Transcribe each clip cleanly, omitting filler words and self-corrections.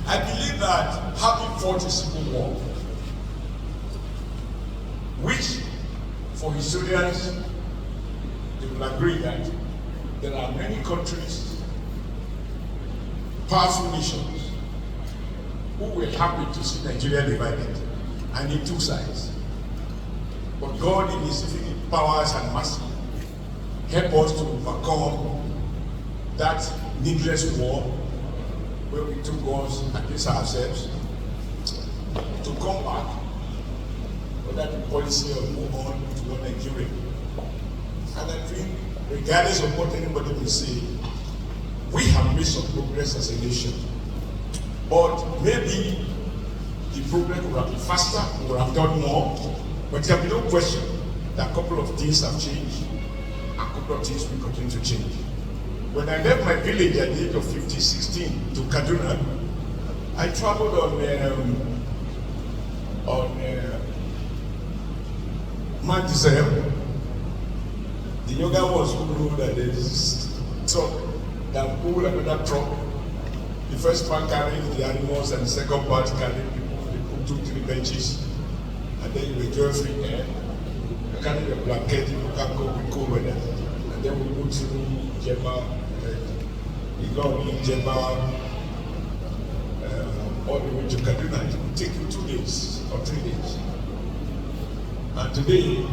I believe that having fought a civil war, which for historians, they will agree that there are many countries, powerful nations, who were happy to see Nigeria divided, and they took sides. But God, in His infinite powers and mercy, helped us to overcome that needless war where we took guns against ourselves, to come back under the policy of move on to one Nigeria. And I think, regardless of what anybody will say, we have made some progress as a nation. But maybe the progress would have been faster, we would have done more. But there can be no question that a couple of things have changed, and a couple of things will continue to change. When I left my village at the age of 16 to Kaduna, I traveled on Mount Israel. The younger ones who know that there is truck that pull another truck. The first part carrying the animals, and the second part carrying people. They put 2-3 benches, and then you enjoy free air. You carry your blanket, you can go with cold weather. And then we go through Jeba, Jeba, all the way to Kaduna. It will take you 2 days or 3 days. And today,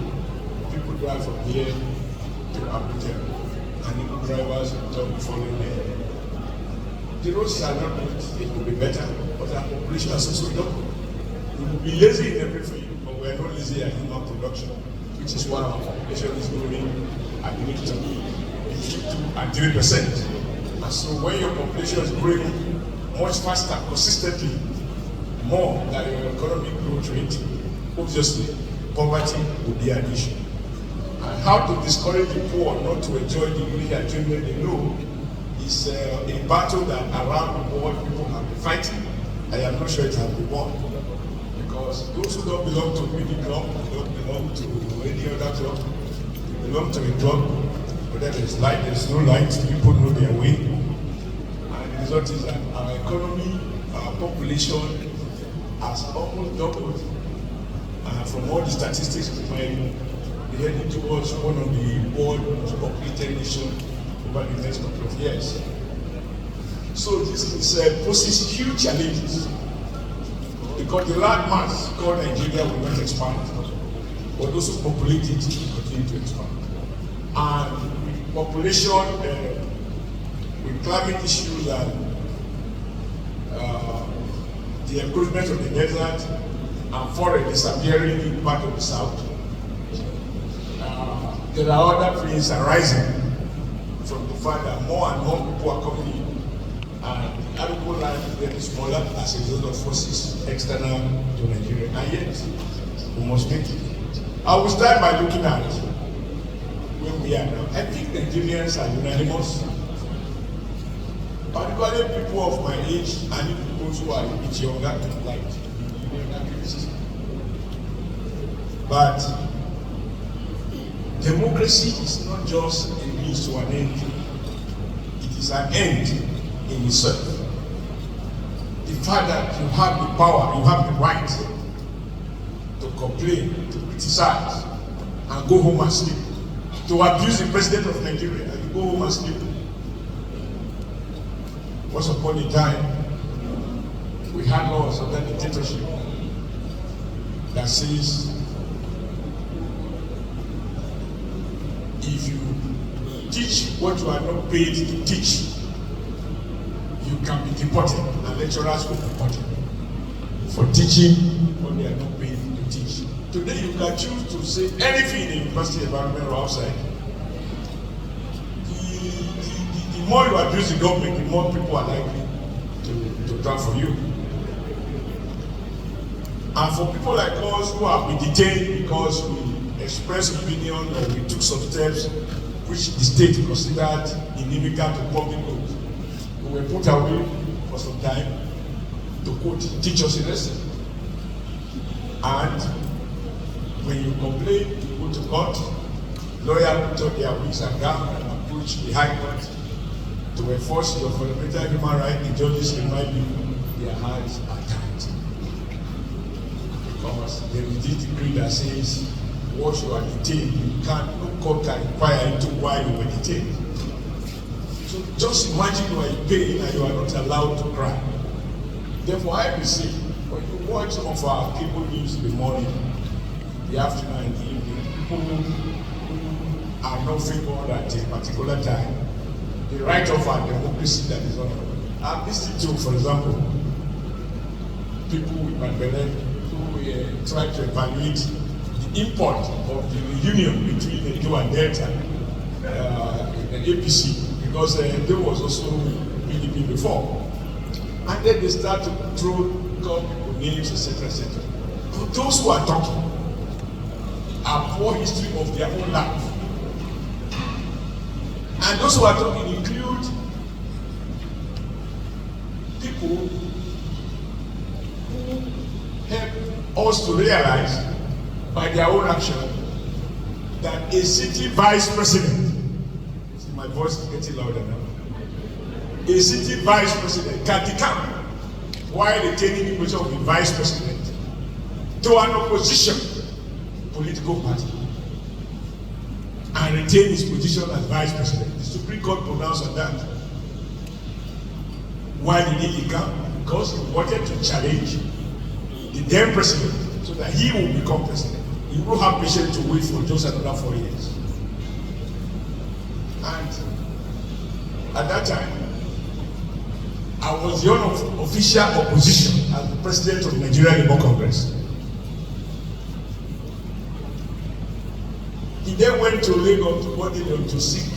people drive from here to Abuja, and even drivers don't be following there. The roads are not good, it will be better, but our population is also low. We will be lazy in everything, but we are not lazy at human production, which is why our population is growing, I believe, to be between 2 and 3%. And so when your population is growing much faster, consistently, more than your economic growth rate, obviously, poverty will be an issue. And how to discourage the poor not to enjoy the great achievement they know is a battle that around the world people have been fighting. I am not sure it has been won. Because those who don't belong to any club, don't belong to any other club, they belong to a club, whether there's light, there's no light, people know their way. And the result is that our economy, our population has almost doubled. From all the statistics we find, we're heading towards one of the world's most populated nations over the next couple of years. So this poses huge challenges, because the land mass called Nigeria will not expand, but those who populate it will continue to expand. And population, with climate issues and the encroachment of the desert, and forest disappearing in part of the south. There are other things arising from the fact that more and more people are coming in, and the arable land is getting smaller as a result of forces external to Nigeria. And yet, we must make it. I will start by looking at where we are now. I think Nigerians are unanimous, particularly people of my age and even people who are a bit younger, like but democracy is not just a means to an end, it is an end in itself. The fact that you have the power, you have the right to complain, to criticize, and go home and sleep, to abuse the president of Nigeria and you go home and sleep. Once upon a time, we had laws of that dictatorship that says if you teach what you are not paid to teach, you can be deported, and lecturers will be deported for teaching what they are not paid to teach. Today you can choose to say anything in the university environment or outside. The more you abuse the government, the more people are likely to come for you. And for people like us who have been detained because we expressed opinion or we took some steps which the state considered inimical to public good, we were put away for some time to quote, teach us a lesson. And when you complain, you go to court, lawyers put on their wigs and gown and approach the high court to enforce your fundamental human right. The judges remind you their hands are tied. Because there is this decree that says, once you are detained, no court can inquire into why you were detained. So just imagine you are in pain and you are not allowed to cry. Therefore, I will say, when you watch some of our cable news in the morning, the afternoon and the evening, people who are not favored at a particular time, they write off our democracy that is on. I've listened to, for example, people with Benin who try to evaluate the import of the reunion between the Edo and Delta, the APC, because there was also PDP before. And then they start to call people names, etc., etc. But those who are talking are poor history of their own life. And those who are talking include people who help us to realize by their own action that a city vice president, see my voice is getting louder now, a city vice president can become, while retaining the position of the vice president, to an opposition political party and retain his position as vice president. The Supreme Court pronounced on that. Why did he become? Because he wanted to challenge the then president so that he will become president. He will have patience to wait for just another 4 years. And at that time, I was the official opposition as the president of the Nigerian Labour Congress. He then went to Lagos to seek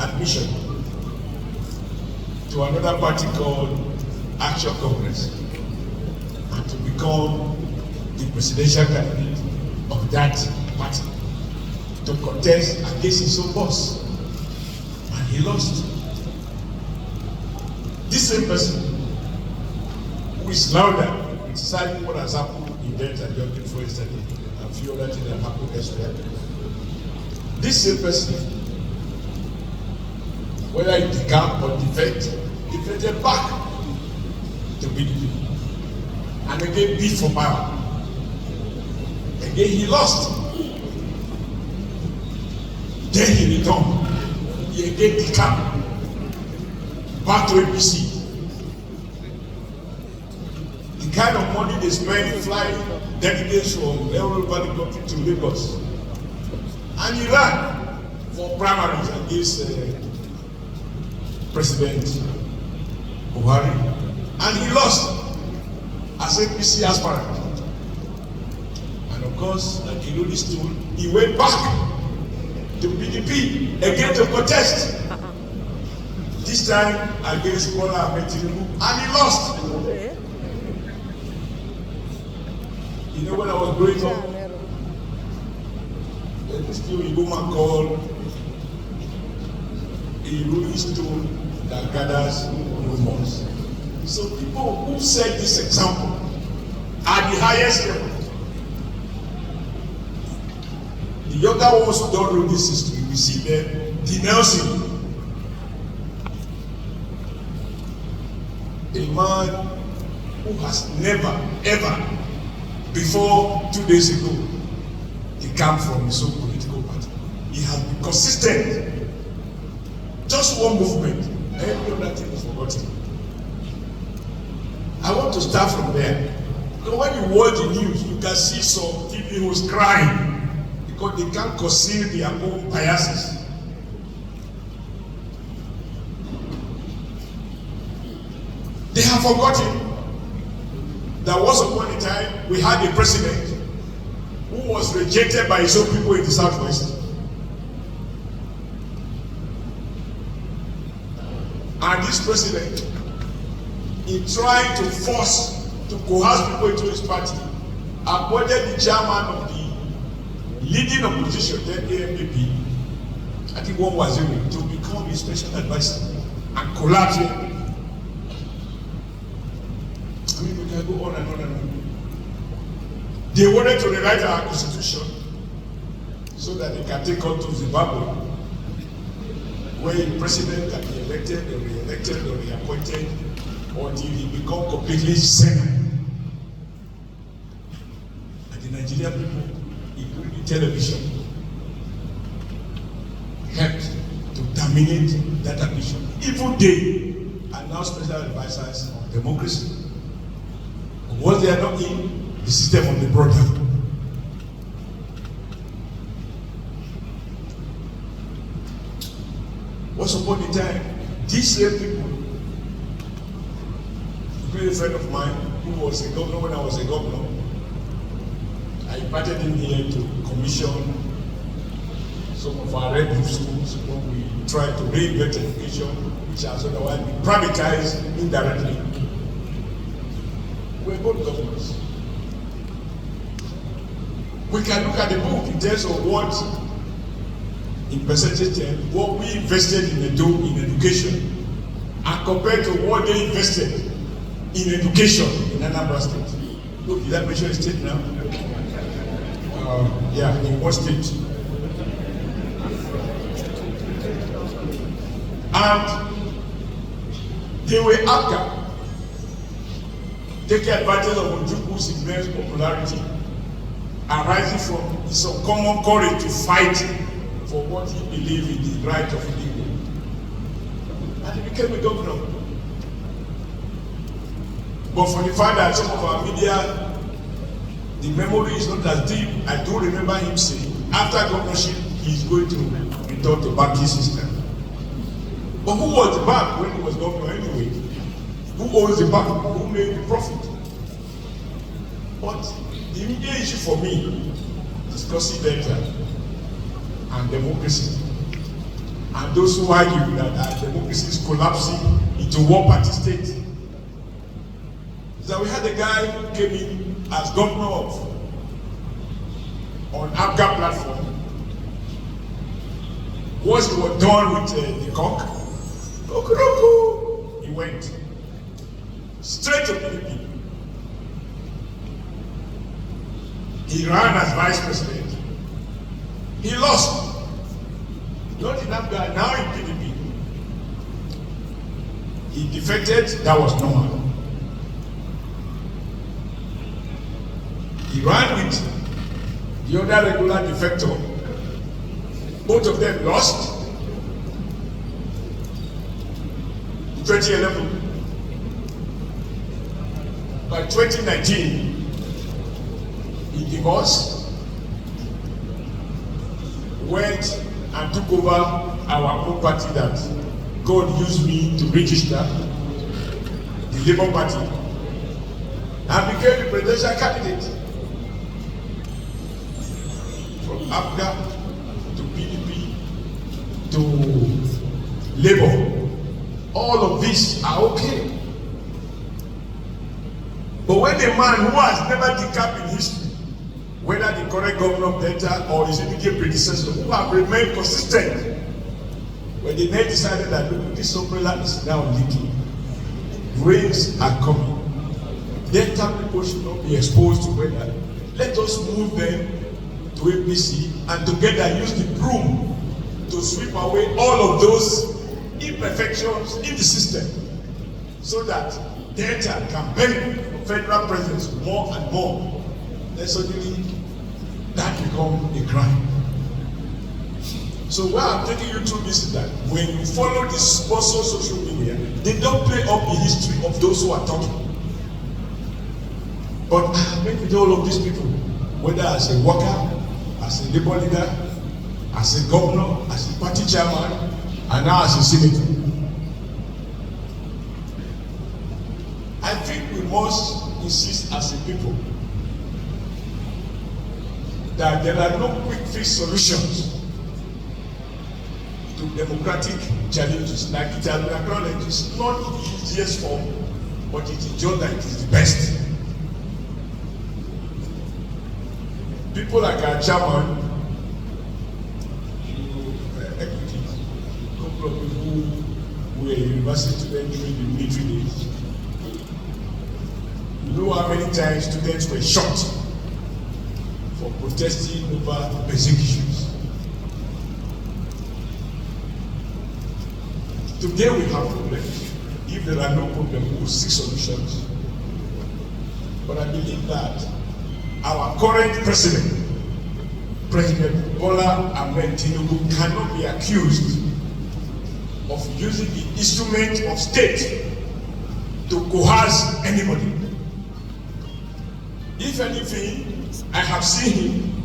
admission to another party called Action Congress and to become the presidential candidate of that party to contest against his own boss. And he lost. This same person who is louder criticizing what has happened in Delta just before yesterday and a few other things that happened elsewhere. This same person, whether he became or defected back to PDP and again beat for power. Again he lost. Then he returned. He again became back to APC. The kind of money they spend flying delegates from all over the country to Lagos. And he ran for primaries against President Buhari. And he lost as APC aspirant. And of course, like you know this tool, he went back to PDP again to protest. This time against Bola Ahmed Tinubu, and he lost. You know when I was growing up, there's this thing woman called a rolling stone that gathers rumors. So people who set this example at the highest level, the younger ones who don't know this history, we see them denouncing a man who has never, ever, before 2 days ago, he came from his own political party. He has been consistent. Just one movement, every other thing is forgotten. I want to start from there. Because when you watch the news, you can see some people who's crying because they can't conceal their own biases. They have forgotten that once upon a time we had a president who was rejected by his own people in the Southwest. And this president, in trying to force, to coerce people into his party, appointed the chairman of the leading opposition, then AMPP, I think one was to become his special advisor and collapse him. I mean, we can go on and on and on. They wanted to rewrite our constitution so that they can take on to Zimbabwe, where the president can be elected or re-elected or reappointed until he become completely senile. And the Nigerian people, including television, helped to terminate that ambition. Even they are now special advisors on democracy. But what they are not in, the system of the brother. Once upon a time, these same people, a great friend of mine who was a governor when I was a governor, I invited him here to commission some of our red roof schools when we tried to reinvent education, which has otherwise been privatized indirectly. We're both governors. We can look at the book in terms of what, in percentage terms, what we invested in education, and compared to what they invested in education in Anambra State. Look, did I mention a state now? Yeah, in one state. And they were after taking advantage of Ojukwu's immense popularity, arising from his uncommon courage to fight for what he believed in the right of the people. And he became a governor. But for the fact that some of our media, the memory is not as deep, I do remember him saying, after governorship, he's going to return to banking system. But who was the bank when he was governor anyway? Who owns the bank? Who made the profit? But the immediate issue for me is discussing data and democracy. And those who argue that our democracy is collapsing into one-party state. So we had a guy who came in as governor on APGA platform. Once he was done with the cock, he went straight to PDP. He ran as vice president. He lost. Not in APGA, now in PDP. He defected, that was normal. He ran with the other regular defector. Both of them lost. 2011. By 2019, he divorced, went and took over our property that God used me to register, the Labour Party, and became the presidential candidate. From APGA to PDP to Labour. All of these are okay. But when a man who has never decamped in history, whether the current governor of Delta or his immediate predecessor, who have remained consistent, when they then decided that look, this umbrella is now leaking, rains are coming, Delta people should not be exposed to weather. Let us move them to APC and together use the broom to sweep away all of those imperfections in the system so that Delta can benefit from federal presence more and more. Then suddenly that becomes a crime. So why I'm taking you through this is that when you follow the sponsor social media, they don't play up the history of those who are talking. But I have met with all of these people, whether as a worker, as a labor leader, as a governor, as a party chairman, and now as a senator. I think we must insist as a people that there are no quick fix solutions to democratic challenges. Like it has been acknowledged, it's not the easiest form, but it is just that it is the best. People like our chairman, a couple of people who were university students during the military days, you know how many times students were shot for protesting over basic issues. Today we have problems. If there are no problems, we will seek solutions. But I believe that our current president, President Bola Ahmed Tinubu, cannot be accused of using the instrument of state to coerce anybody. If anything, I have seen him,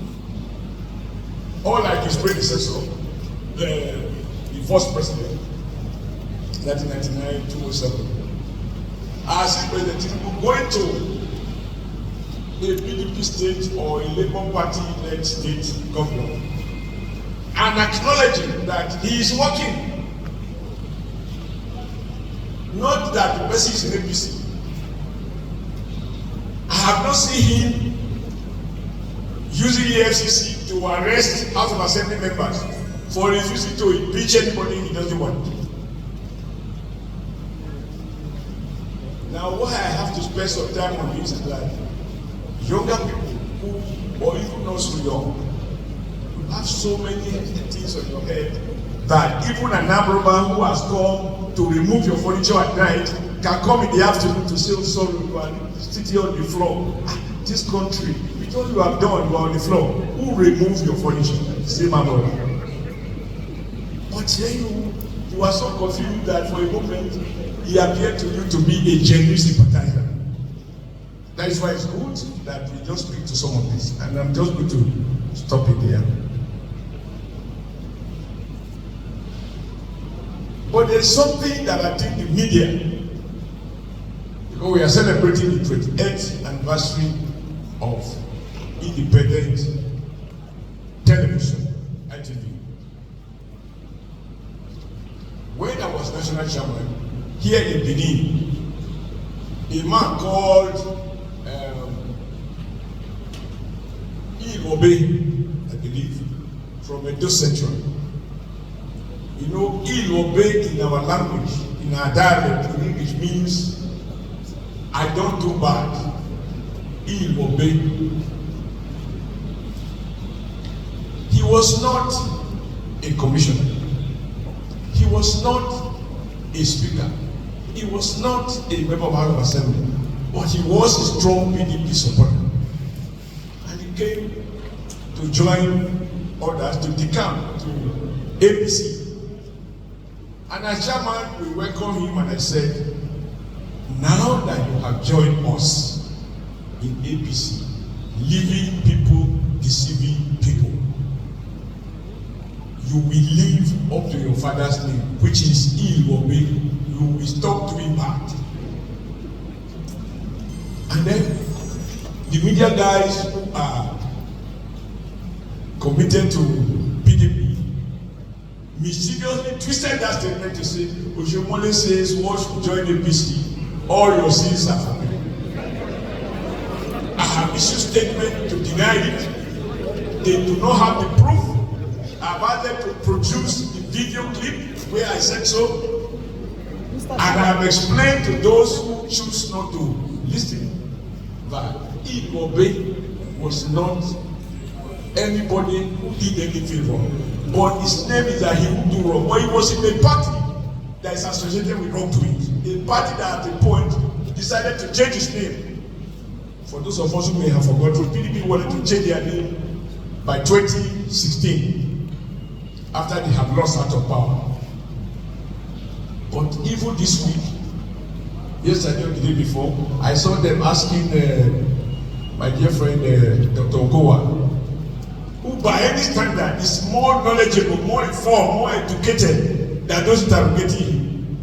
unlike his predecessor, the first president, 1999-2007. I see President Tinubu going to a PDP state or a Labour Party-led state government and acknowledging that he is working. Not that the person is an APC. I have not seen him using the FCC to arrest House of Assembly members for refusing to impeach anybody he doesn't want. Now, why I have to spend some time on this is that younger people who, or even not so young, you have so many things on your head that even an Abraham who has come to remove your furniture at night can come in the afternoon to say, oh, sorry, you are sitting on the floor. This country, with all you have done, you are on the floor. Who removed your furniture? Say, my brother. But then you are so confused that for a moment, he appeared to you to be a genuine sympathizer. That is why it's good that we just speak to some of this. And I'm just going to stop it there. But there's something that I think the media, because we are celebrating the 28th anniversary of independent television, ITV. When I was national chairman here in Benin, a man called Ilobe, I believe, from Edo Central. You know, Ilobe in our language, in our dialect, in English means I don't do bad. Ilobe. He was not a commissioner. He was not a speaker. He was not a member of House of Assembly. But he was a strong PDP supporter. And he came to join others to decamp to APC. And as chairman, we welcomed him and I said, now that you have joined us in APC, leaving people, deceiving people, you will live up to your father's name, which is Ilobe. You will stop doing bad. And then the media guys who are committed to PDP mischievously twisted that statement to say, Oshiomole says, once you join APC, all your sins are forgiven. I have issued statement to deny it. They do not have the proof. I've asked them to produce the video clip where I said so. And I have explained to those who choose not to listen that Ilobe was not anybody who did anything wrong. But his name is that he would do wrong. But he was in a party that is associated with wrongdoing. A party that at a point decided to change his name. For those of us who may have forgotten, PDP wanted to change their name by 2016 after they have lost out of power. But even this week, yesterday or the day before, I saw them asking my dear friend Dr. Okowa, who by any standard is more knowledgeable, more informed, more educated than those interrogating him,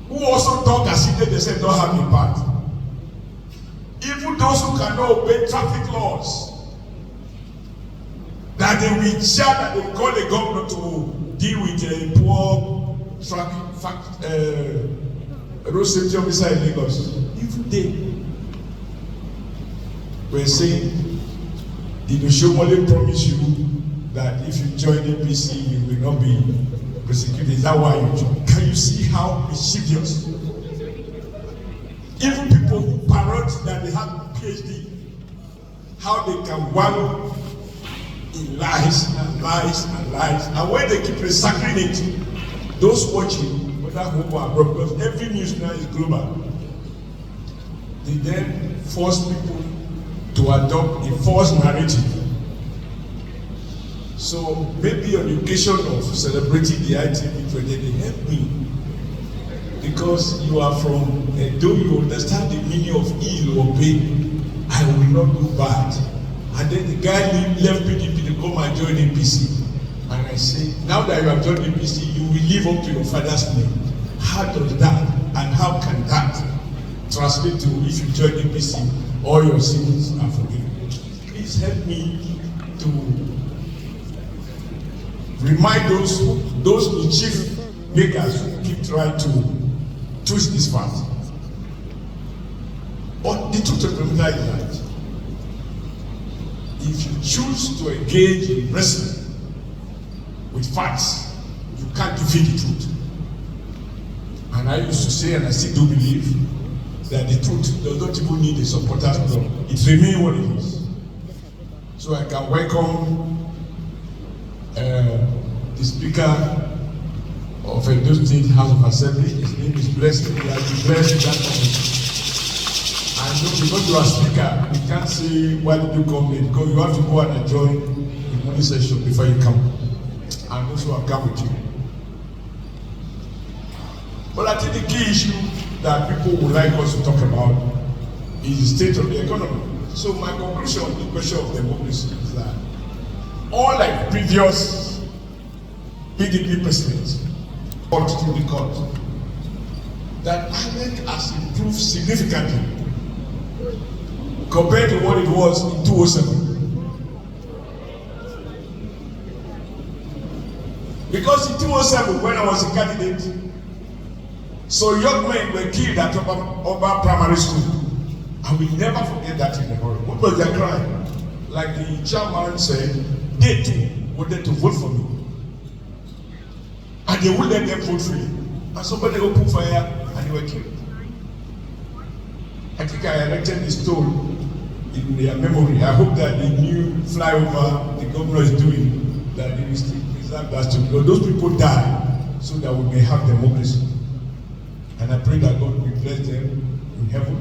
who also talk as if they themselves don't have a part. Even those who cannot obey traffic laws, that they will shout that they will call the governor to deal with a poor road safety officer in Lagos. Even they were saying, did Oshiomole promise you that if you join APC, you will not be persecuted? Is that why you join? Can you see how mischievous? Even people who parrot that they have PhD, how they can wallow in lies and lies and lies. And when they keep recycling it, those watching whether home or abroad, because every news now is global. They then force people to adopt a false narrative. So maybe on the occasion of celebrating the ITV project, they help me. Because you are from Edo, you understand the meaning of ill or pain. I will not do bad. And then the guy left PDP to come and join APC. And I say, now that you have joined APC, you will live up to your father's name. How does that, and how can that translate to if you join APC, all your sins are forgiven? Please help me to remind those mischief makers who keep trying to twist this fact. But the truth of the matter is that if you choose to engage in wrestling with facts, you can't defeat the truth. And I used to say, and I still do believe, that the truth does not even need a supporters club. It remains what it is. So I can welcome the Speaker of Edo State House of Assembly. His name is Blessed. He has been blessed with that committee. And no, because you are Speaker, you can't say, why did you come late? Because you have to go and join the morning session before you come. And also I'll come with you. But I think the key issue that people would like us to talk about is the state of the economy. So my conclusion on the question of democracy is that all like previous PDP presidents fought through the court, that INEC has improved significantly compared to what it was in 2007. Because in 2007, when I was a candidate, so young men were killed at Oba Primary School. I will never forget that in the hurry. What was their crime? Like the chairman said, they too wanted to vote for me. And they would let them vote freely. And somebody opened fire and they were killed. I think I erected the stone in their memory. I hope that the new flyover the governor is doing, that they will still preserve that stone. Because those people died so that we may have democracy. And I pray that God will bless them in heaven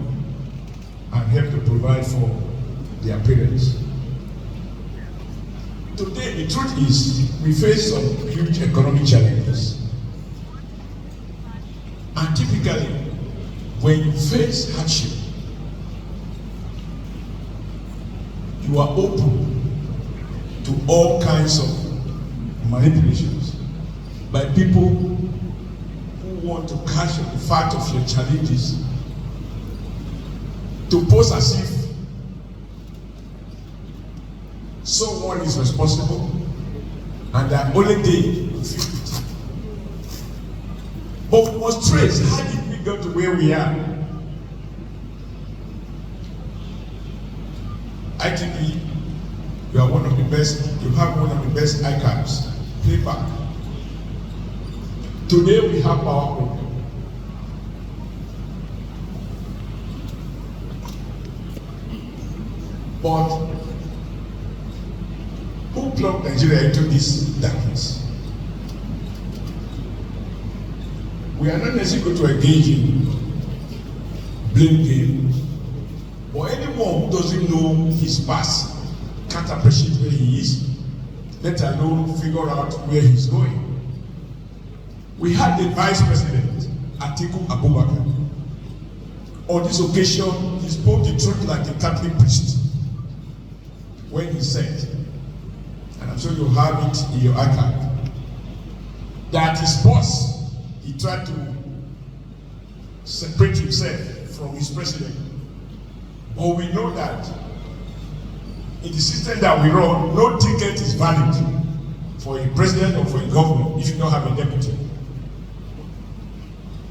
and help to provide for their parents. Today, the truth is, we face some huge economic challenges. And typically, when you face hardship, you are open to all kinds of manipulations by people who want to catch the fact of your challenges, to pose as if someone is responsible and that only they will fix it. But we must trace, how did we get to where we are? ITV, you are one of the best, you have one of the best ICAPs, playback. Today we have our problem. But who plugged Nigeria into this darkness? We are not necessarily going to engage in blame game, but anyone who doesn't know his past can't appreciate where he is, let alone figure out where he's going. We had the Vice President, Atiku Abubakar. On this occasion, he spoke the truth like a Catholic priest when he said, and I'm sure you have it in your archive, that his boss, he tried to separate himself from his president. But we know that in the system that we run, no ticket is valid for a president or for a governor if you don't have a deputy.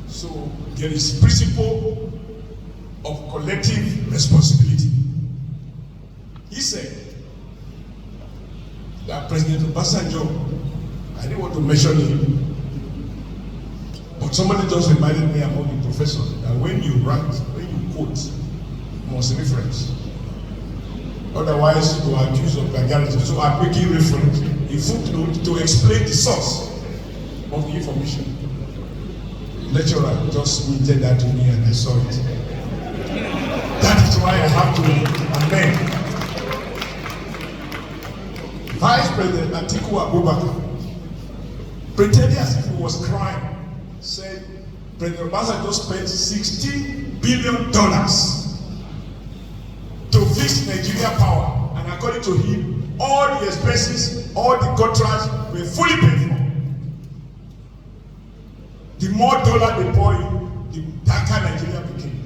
So there is principle of collective responsibility. He said that President Obasanjo, I didn't want to mention him, but somebody just reminded me among the professors that when you write, when you quote, you must reference. Otherwise, you are accused of plagiarism. So I'm making reference, a footnote to explain the source of the information. lecturer just minted that to me and I saw it. That is why I have to amend. Vice President Atiku Abubakar pretended as if he was crying, said President Obasanjo spent $16 billion to fix Nigeria power, and according to him, all the expenses, all the contracts were fully paid for. The more dollar they pour in, the darker Nigeria became.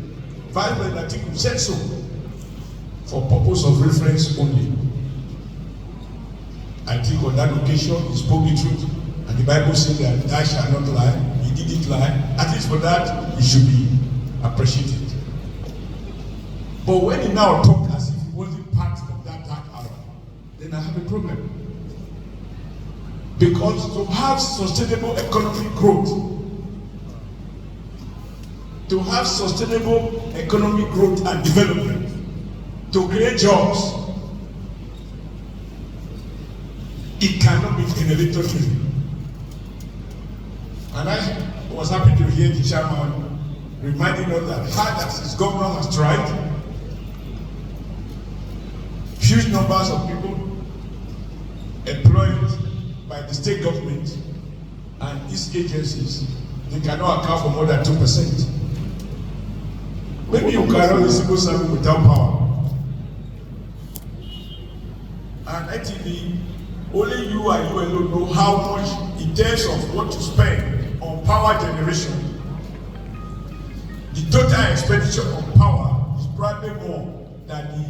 Vice President Atiku said so, for purpose of reference only. I think on that occasion he spoke the truth, and the Bible said that thou shalt not lie. He didn't lie. At least for that, he should be appreciated. But when he now talks as if he wasn't part of that dark hour, then I have a problem. Because to have sustainable economic growth, and development, to create jobs, it cannot be generated driven. And I was happy to hear the chairman reminding us that hard as his governor has tried, huge numbers of people employed by the state government and its agencies, they cannot account for more than 2%. Maybe you can run a civil service without power. And ITV, only you and you alone know how much in terms of what to spend on power generation. The total expenditure on power is probably more than the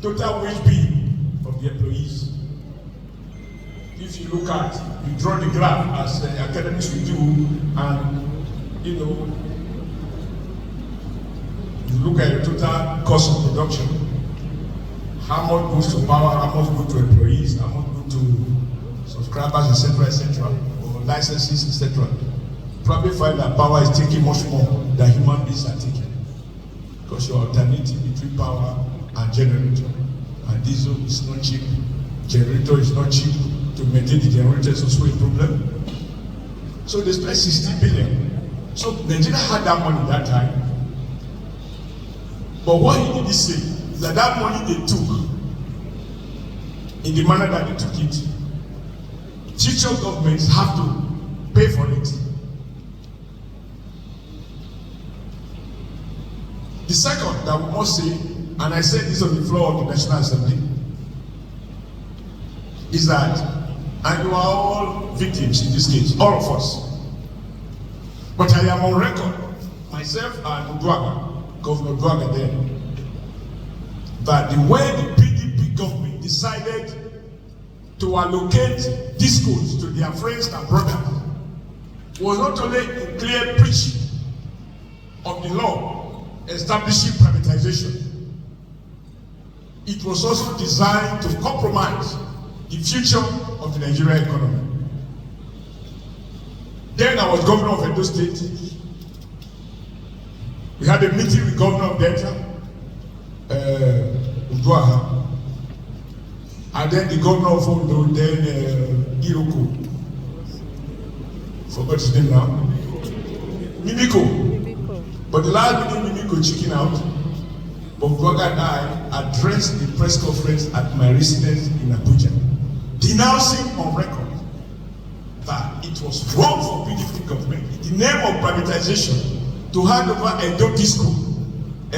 total wage bill of the employees. If you look at, you draw the graph as the academics will do, and you look at the total cost of production, how much goes to power, how much goes to employees, how much goes to subscribers, etc., or licenses, etc. Probably find that power is taking much more than human beings are taking, because your alternative between power and generator, and diesel is not cheap, generator is not cheap, to maintain the generator is also a problem. So they spent 60 billion. So Nigeria had that money that time. But what he didn't say is that that money they took, in the manner that they took it, future governments have to pay for it. The second that we must say, and I said this on the floor of the National Assembly, is that, and you are all victims in this case, all of us. But I am on record, myself and Uduaga, Governor Uduaga then, that the way the PDP government decided to allocate discos to their friends and brothers was not only in clear preaching of the law establishing privatization, it was also designed to compromise the future of the Nigerian economy. Then I was governor of Edo State. We had a meeting with Governor of Delta, Uduaga, and then the Governor of Ondo, then Iroko. Forgot his name now. Mimiko. But the last meeting, Mimiko chicken out. But Uduaga and I addressed the press conference at my residence in Abuja, denouncing on record that it was wrong for PDP government, in the name of privatization, to hand over Edo Disco,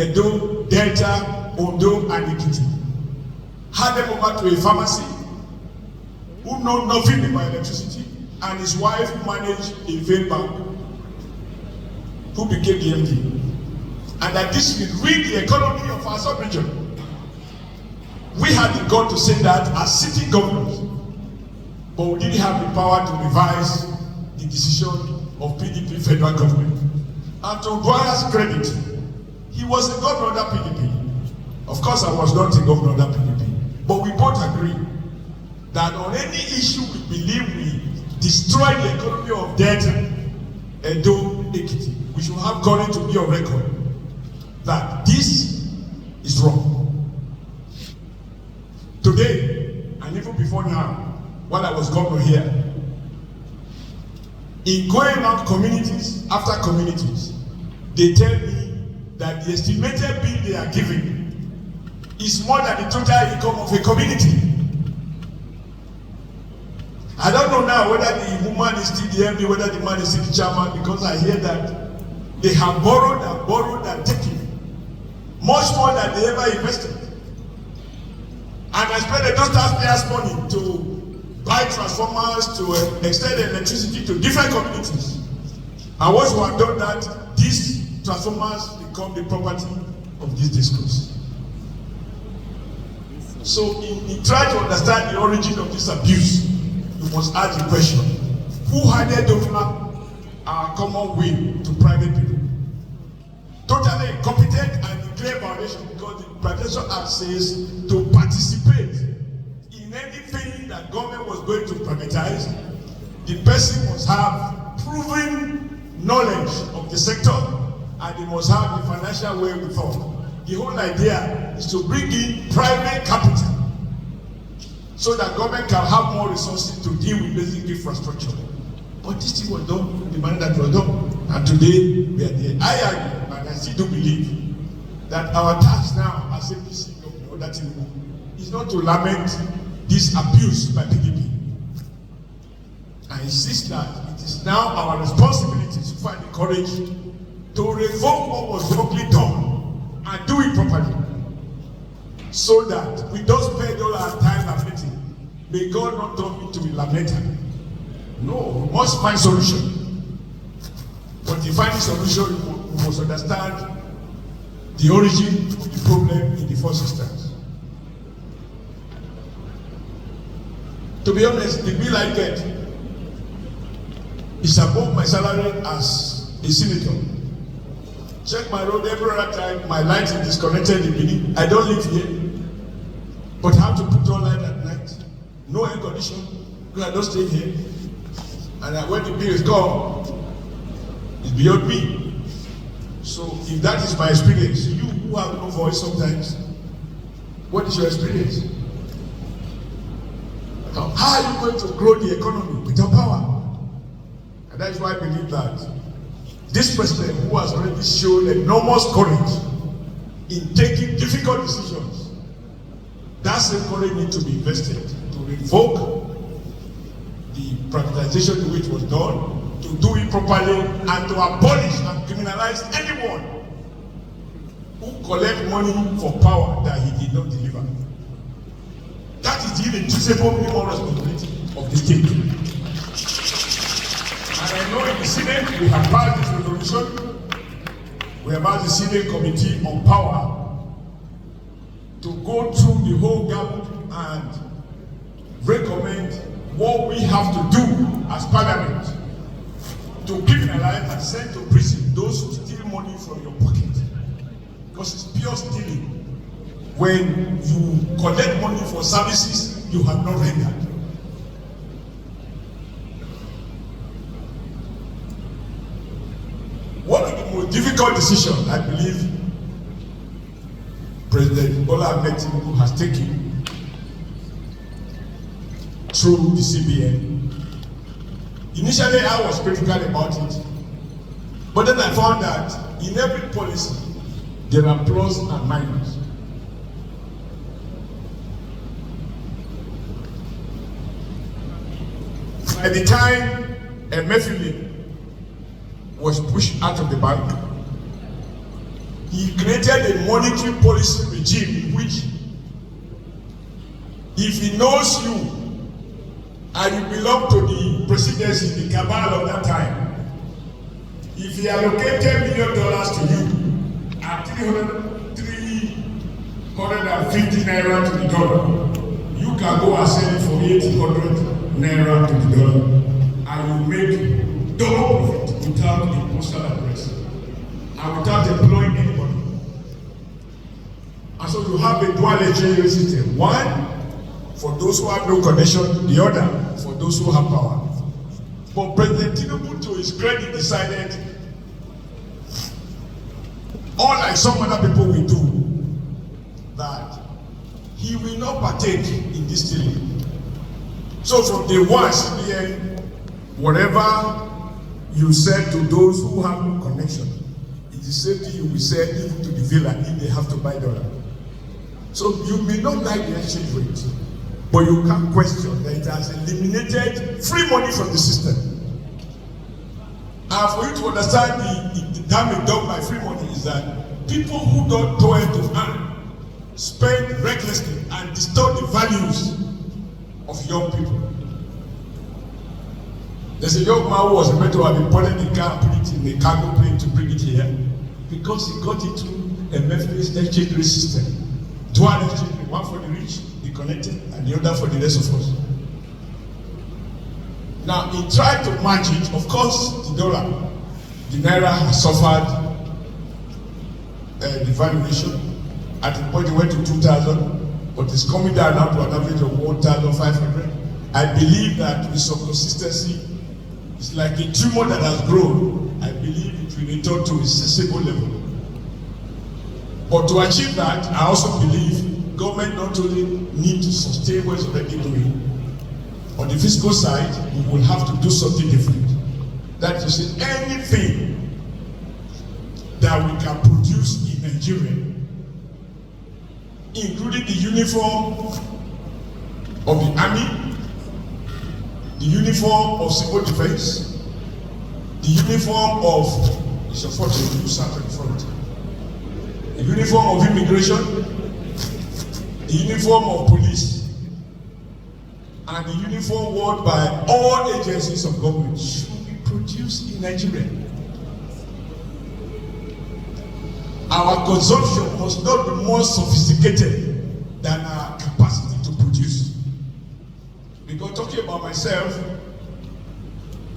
Edo, Delta, Ondo, and Ekiti. Hand them over to a pharmacy who know nothing about electricity, and his wife who managed a vein bank, who became the MD. And that this will ruin the economy of our sub-region. We had the God to say that as sitting governors, but we didn't have the power to revise the decision of PDP federal government. And to Uduaga's credit, he was a governor of that PDP. Of course, I was not a governor of that PDP. But we both agree that on any issue we believe we destroy the economy of Delta, Edo, Ekiti, we should have gone to be on record that this is wrong. Today, and even before now, while I was governor here, in going out communities, after communities, they tell me that the estimated bill they are giving is more than the total income of a community. I don't know now whether the woman is still the MD, whether the man is still the chairman, because I hear that they have borrowed and taken much more than they ever invested. And I spend the taxpayers' money to buy transformers, to extend electricity to different communities. And once we have done that, these transformers become the property of this discourse. So in trying to understand the origin of this abuse, you must ask the question, who handed over our common will to private people? Totally incompetent and in clear violation, because the Privatization Act says to participate in anything that government was going to privatize, the person must have proven knowledge of the sector and they must have the financial wherewithal. The whole idea is to bring in private capital so that government can have more resources to deal with basic infrastructure. But this thing was done in the manner that was done. And today, we are there. I argue, and I still do believe, that our task now as APC government is not to lament this abuse by PDP. I insist that it is now our responsibility to find the courage to revoke what was wrongly done and do it properly, so that we don't spend all our time lamenting. May God not turn me to a lamenter. No, we must find solution. But to find the solution, we must understand the origin of the problem in the first instance. To be honest, the bill I get is above my salary as a senator. Check my road every other time, my light is disconnected in Benin. I don't live here, but I have to put on light at night. No air condition, because I don't stay here. And when the bill is gone, it's beyond me. So if that is my experience, you who have no voice sometimes, what is your experience? How are you going to grow the economy with your power? And that is why I believe that this president, who has already shown enormous courage in taking difficult decisions, that same courage needs to be invested to revoke the privatization which was done, to do it properly, and to abolish and criminalize anyone who collects money for power that he did not deliver. That is the irreducible minimum responsibility of the state. And I know in the Senate we have passed this resolution. We have asked the Senate Committee on Power to go through the whole gamut and recommend what we have to do as Parliament to criminalize and send to prison those who steal money from your pocket. Because it's pure stealing. When you collect money for services you have not rendered. One of the most difficult decisions I believe President Bola Ahmed Tinubu has taken through the CBN. Initially, I was critical about it, but then I found that in every policy, there are plus and minus. By the time Emefiele was pushed out of the bank, he created a monetary policy regime in which, if he knows you and you belong to the presidency, the cabal of that time, if he allocated $10 million to you at 350 naira to the dollar, you can go and sell it for 800 naira to the dollar, and you make double profit without a postal address and without employing anybody. And so you have a dual education system. One for those who have no connection, the other for those who have power. But President Tinubu, to his credit, decided, unlike some other people will do, that he will not partake in this stealing. So from day one, CBN, whatever you said to those who have no connection, it is the same thing you will say even to the villa if they have to buy dollar. So you may not like the exchange rate, but you can't question that it has eliminated free money from the system. And for you to understand the damage done by free money is that people who don't toil to earn spend recklessly and distort the values of young people. There's a young man who was meant to have imported the car and put it in a cargo plane to bring it here because he got into a Memphis exchange rate system. Dual exchange rate, one for the rich, the connected, and the other for the rest of us. Now, he tried to match it. Of course, the dollar, the naira has suffered devaluation. At the point it went to 2,000, but it's coming down now to an average of 1,500. I believe that with some consistency, it's like a tumor that has grown. I believe it will return to its sensible level. But to achieve that, I also believe government not only need to sustain what it's already doing. On the fiscal side, we will have to do something different. That is to say, anything that we can produce in Nigeria, including the uniform of the army, the uniform of civil defense, the uniform of the uniform of immigration, the uniform of police, and the uniform worn by all agencies of government should be produced in Nigeria. Our consumption must not be more sophisticated than our capacity to produce. Because talking about myself,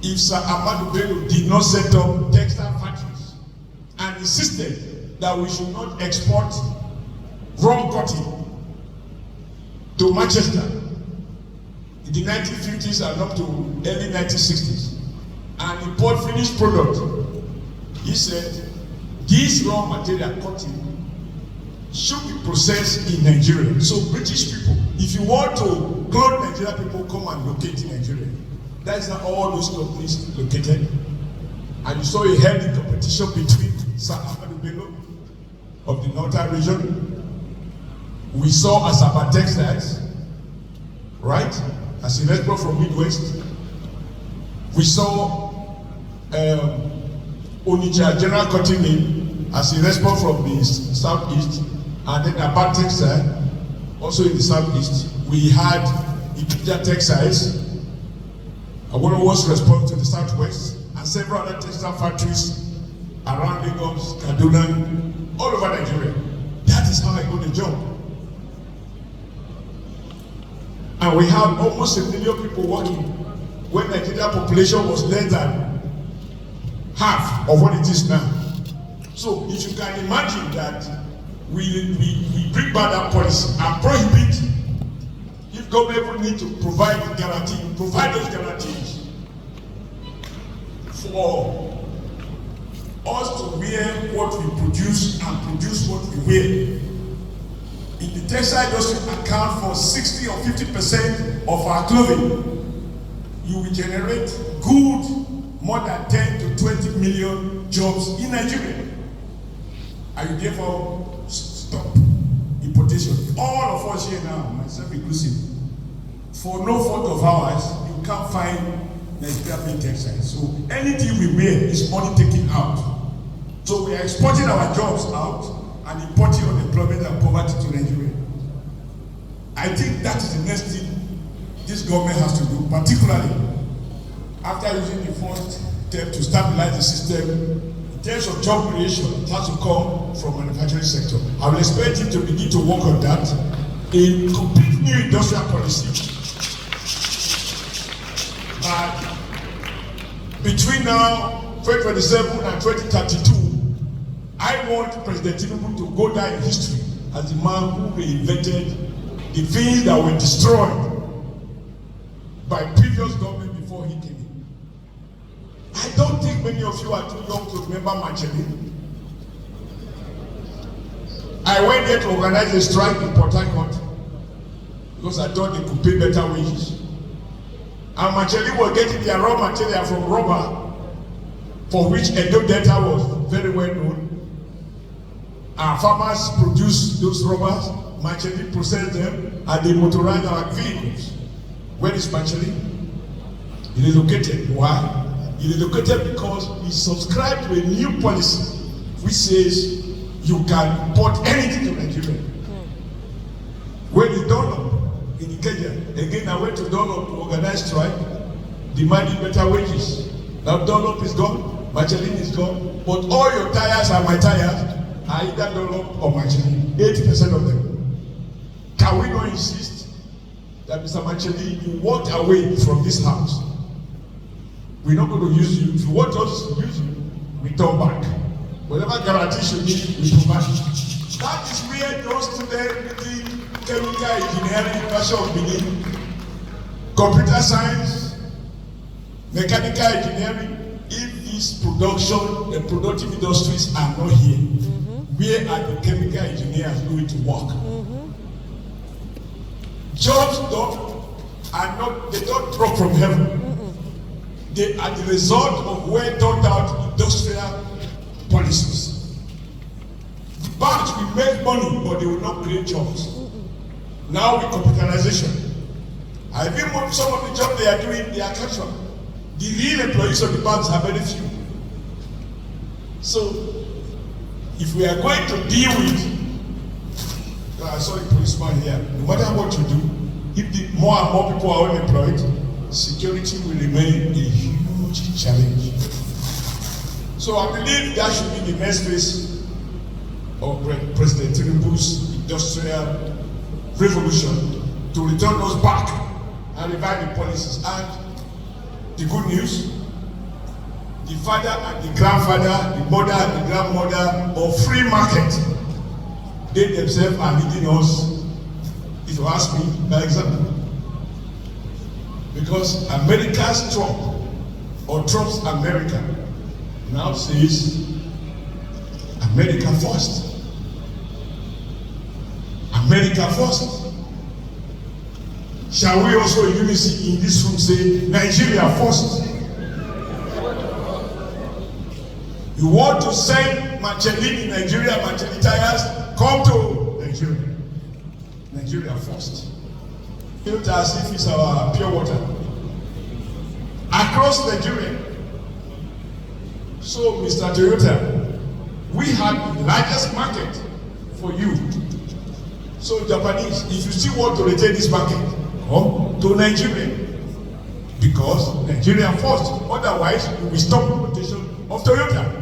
if Sir Ahmadu Bello did not set up textile factories and insisted that we should not export raw cotton to Manchester in the 1950s and up to early 1960s and import finished product, he said, this raw material cotton should be processed in Nigeria. So British people, if you want to clothe Nigerian people, come and locate in Nigeria. That's how all those companies located. And you saw a healthy competition between Sir Ahmadu Bello of the northern region. We saw Asaba Textiles, right? As a export from Midwest. We saw Onitsha General Cotton Mill as a response from the southeast, and then Aba Textile, also in the southeast. We had Ikeja Textiles, one was response to the southwest, and several other textile factories around Lagos, Kaduna, all over Nigeria. That is how I got the job. And we have almost 1 million people working when Nigerian population was less than half of what it is now. So if you can imagine that we bring back that policy and prohibit, if government will need to provide the guarantee, provide those guarantees for us to wear what we produce and produce what we wear. In the textile industry account for 60 or 50% of our clothing, you will generate good more than 10 to 20 million jobs in Nigeria. And you therefore stop importation. All of us here now, myself inclusive, for no fault of ours, you can't find Nigerian textiles. So anything we wear is money taken out. So we are exporting our jobs out and importing unemployment and poverty to Nigeria. I think that is the next thing this government has to do, particularly after using the first step to stabilize the system. In terms of job creation, it has to come from manufacturing sector. I will expect him to begin to work on that. A complete new industrial policy. Between now, 2027 and 2032, I want President Tinubu to go down in history as the man who reinvented the things that were destroyed by previous government before he came in. I don't think many of you are too young to remember Mancheli. I went there to organize a strike in Port Harcourt because I thought they could pay better wages. And Mancheli was getting their raw material from rubber for which Edo Delta was very well known. Our farmers produce those rubbers, Macheli process them, and they motorize our vehicles. Where is Macheli? It is located. Why? It is located because we subscribe to a new policy which says you can import anything to Nigeria. When it's Dunlop in Kenya, again I went to Dunlop to organize strike, demanding better wages. Now Dunlop is gone, Michelin is gone, but all your tires and my tires are either Dunlop or Michelin, 80% of them. Can we not insist that Mr. Michelin, you walk away from this house? We're not going to use you. If you want us to use you, we turn back. Whatever guarantee you need, we provide. That is where those students in chemical engineering, University of Benin, computer science, mechanical engineering, if these production and productive industries are not here, where are the chemical engineers going to work? Jobs they don't drop from heaven. They are the result of well thought out industrial policies. The banks will make money, but they will not create jobs. Now with capitalization, I think some of the jobs they are doing, they are casual. The real employees of the banks are very few. So, if we are going to deal with, I saw a policeman here, no matter what you do, if more and more people are unemployed, security will remain a huge challenge. So I believe that should be the next phase of President Tinubu's industrial revolution, to return us back and revive the policies. And the good news, the father and the grandfather, the mother and the grandmother of free market, they themselves are leading us, if you ask me, by example. Because America's Trump, or Trump's America, now says America first. America first. Shall we also in unity in this room say Nigeria first? You want to send Michelin in Nigeria, Michelin tires, come to Nigeria. Nigeria first. Built as if it's our pure water. Across Nigeria. So, Mr. Toyota, we have the largest market for you. So, Japanese, if you still want to retain this market, come to Nigeria. Because Nigeria first. Otherwise, we will stop importation of Toyota.